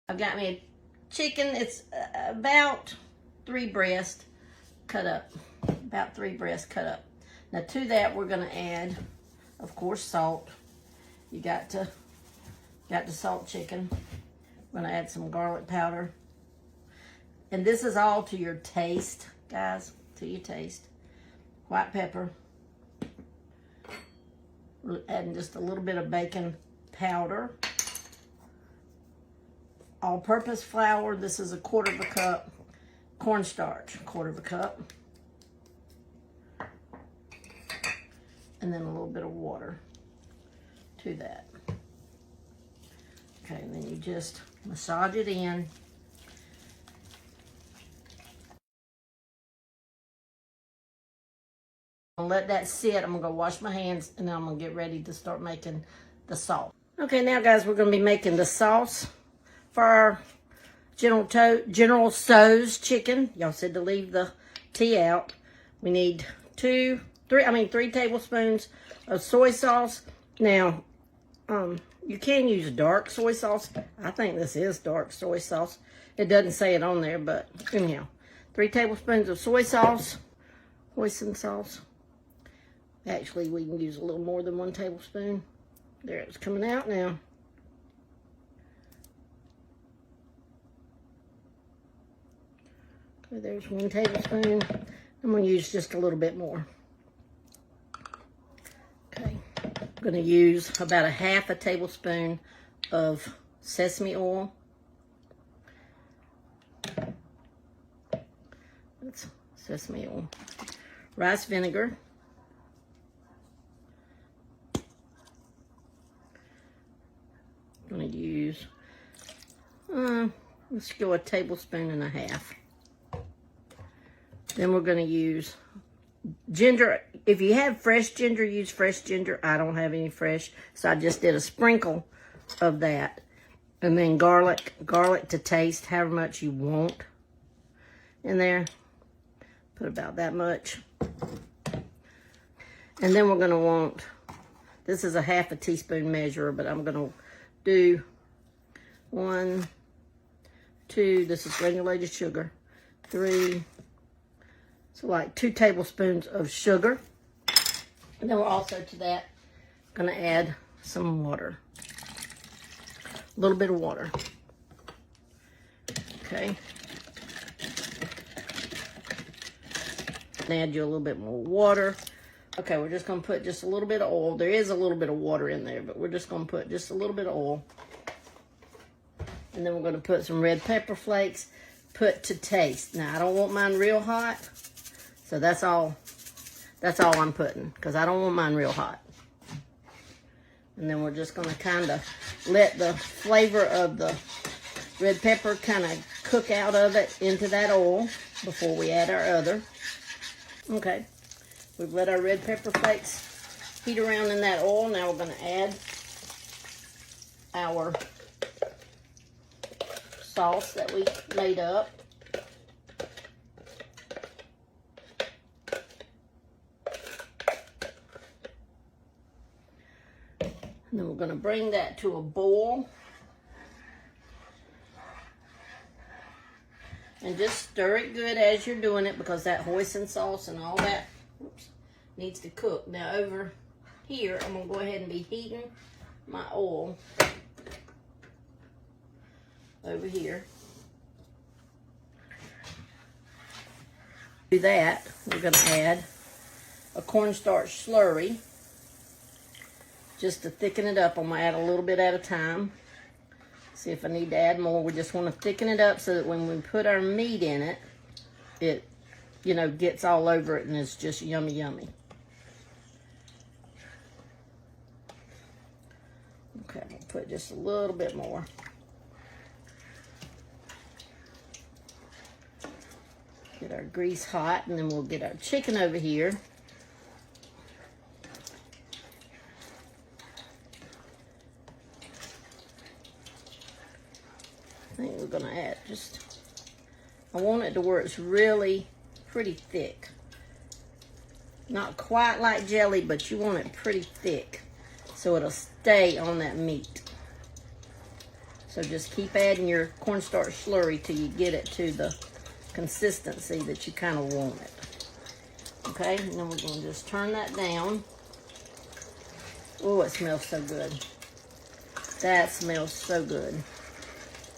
I've got me a chicken. It's about 3 breasts cut up. About 3 breasts cut up. Now to that we're gonna add, of course, salt. You got to salt chicken. We're gonna add some garlic powder. And this is all to your taste, guys, to your taste. White pepper. We're adding just a little bit of bacon powder. All-purpose flour. This is a 1/4 cup. Cornstarch, 1/4 cup. And then a little bit of water to that. Okay, and then you just massage it in. I'll let that sit. I'm gonna go wash my hands and then I'm gonna get ready to start making the sauce. Okay, now guys, we're gonna be making the sauce for our General Tso's chicken. Y'all said to leave the tea out. We need 3 tablespoons of soy sauce. Now, you can use dark soy sauce. I think this is dark soy sauce. It doesn't say it on there, but anyhow, 3 tablespoons of soy sauce, hoisin sauce. Actually, we can use a little more than 1 tablespoon. There, it's coming out now. Okay, there's 1 tablespoon. I'm going to use just a little bit more. Okay, I'm going to use about 1/2 tablespoon of sesame oil. That's sesame oil. Rice vinegar. I'm going to use, let's go 1.5 tablespoons. Then we're going to use ginger. If you have fresh ginger, use fresh ginger. I don't have any fresh, so I just did a sprinkle of that. And then garlic to taste, however much you want in there. Put about that much. And then we're going to want, this is a 1/2 teaspoon measure, but I'm going to do 1, 2, this is granulated sugar, 3, so like 2 tablespoons of sugar. And then we're also to that going to add some water, a little bit of water. Okay. And add you a little bit more water. Okay, we're just going to put just a little bit of oil. There is a little bit of water in there, but we're just going to put just a little bit of oil. And then we're going to put some red pepper flakes, put to taste. Now, I don't want mine real hot, so that's all I'm putting, because I don't want mine real hot. And then we're just going to kind of let the flavor of the red pepper kind of cook out of it into that oil before we add our other. Okay. We've let our red pepper flakes heat around in that oil. Now we're going to add our sauce that we made up. And then we're going to bring that to a boil. And just stir it good as you're doing it, because that hoisin sauce and all that needs to cook. Now over here, I'm going to go ahead and be heating my oil over here. Do that, we're going to add a cornstarch slurry just to thicken it up. I'm going to add a little bit at a time. See if I need to add more. We just want to thicken it up so that when we put our meat in it, it, you know, gets all over it and it's just yummy, yummy. Okay, I'm going to put just a little bit more. Get our grease hot, and then we'll get our chicken over here. I think we're going to add just, I want it to where it's really pretty thick. Not quite like jelly, but you want it pretty thick so it'll stay on that meat. So So just keep adding your cornstarch slurry till you get it to the consistency that you kind of want it. Okay, and then we're going to just turn that down. Oh, it smells so good. That smells so good.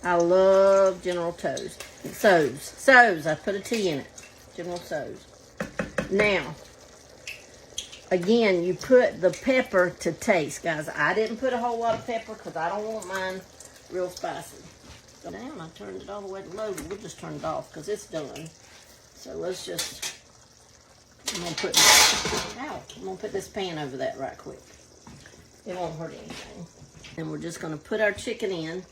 I love General Tso's. Tso's, I put a T in it. General Tso's. Now, again, you put the pepper to taste, guys. I didn't put a whole lot of pepper because I don't want mine real spicy. So now I turned it all the way to low. We'll just turn it off because it's done. So let's just, I'm gonna put this pan over that right quick. It won't hurt anything. And we're just gonna put our chicken in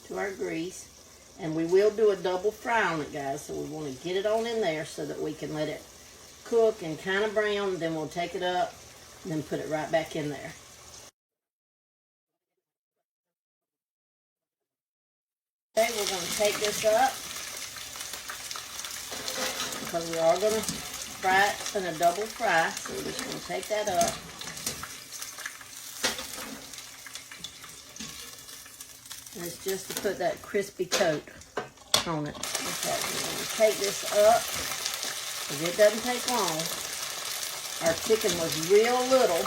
to our grease. And we will do a double fry on it, guys. So we want to get it on in there so that we can let it cook and kind of brown. Then we'll take it up and then put it right back in there. Okay, we're going to take this up because we are going to fry it in a double fry. So we're just going to take that up. And it's just to put that crispy coat on it. Okay, we're going to take this up because it doesn't take long. Our chicken was real little,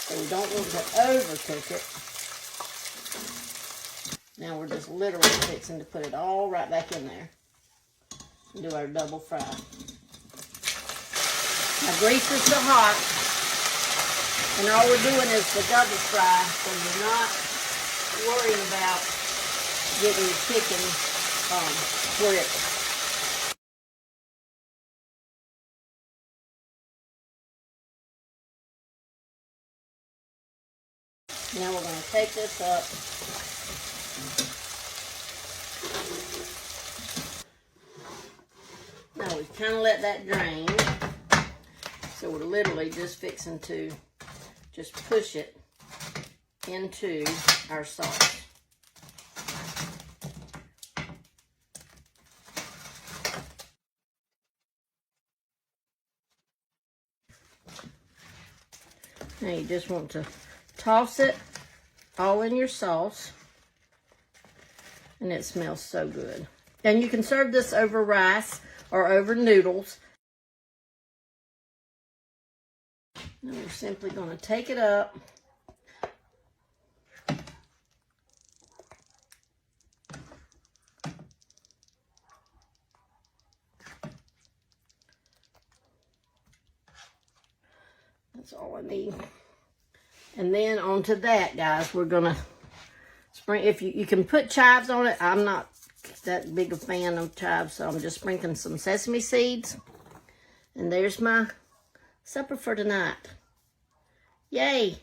so we don't want to overcook it. Now we're just literally fixing to put it all right back in there and do our double fry. My grease is so hot, and all we're doing is the double fry, so you're not worrying about getting the chicken where it. Now we're going to take this up. Now we've kind of let that drain. So we're literally just fixing to just push it into our sauce. Now you just want to toss it all in your sauce. And it smells so good. And you can serve this over rice or over noodles. Now we're simply going to take it up. That's all I need. And then onto that, guys, we're going to sprinkle, if you can put chives on it. I'm not that big a fan of chives, so I'm just sprinkling some sesame seeds. And there's my supper for tonight. Yay!